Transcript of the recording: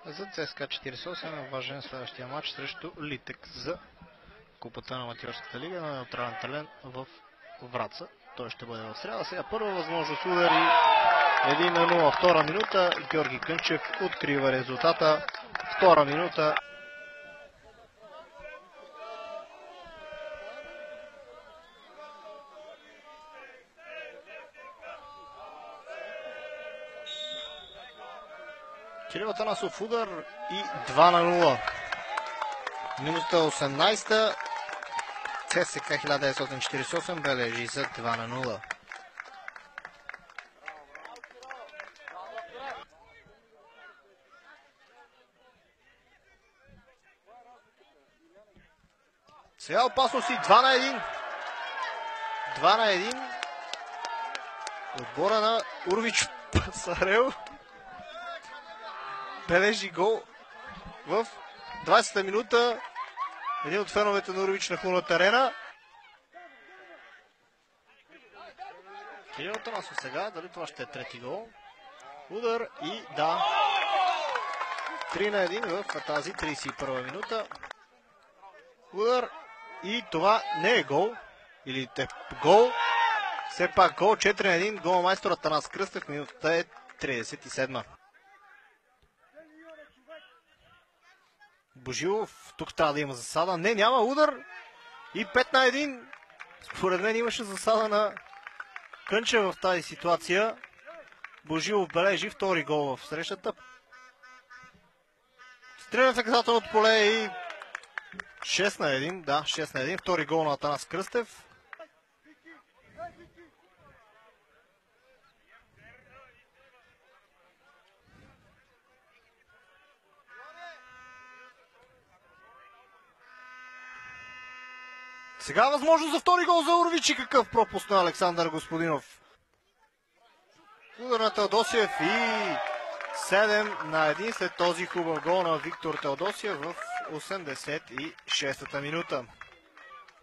За ЦСКА 48 е важен следващия матч срещу Литек за Купата на Аматьорската лига на неутрален терен в Враца. Той ще бъде в сряда. Сега първа възможност удари 1-0. Втора минута. Георги Кънчев открива резултата. Втора минута. Кирил Атанасов удар и 2-0. Минута 18. ЦСКА 1948 бележи за 2-0. Сега опасност и 2-1. 2-1. Отбора на Урвич Пасарел бележи гол в 20-та минута. Един от феновете на Урвич нахлу терена. Кирил Атанасов сега. Дали това ще е трети гол? Удар и да. 3-1 в тази 31 минута. Удар и това не е гол. Или гол. Все пак гол. 4-1. Гол майстор Атанас Кръстев. Минутата е 37. Божилов, тук трябва да има засада. Не, няма удар. И 5-1. Според мен имаше засада на Кънчев в тази ситуация. Божилов бележи втори гол в срещата. Стреля в наказателното поле и 6-1. Да, 6-1. Втори гол на Атанас Кръстев. Сега възможност за втори гол за Урвич и какъв пропуск на Александър Господинов. Удар на Теодосиев и 7-1 след този хубав гол на Виктор Теодосиев в 86-та минута.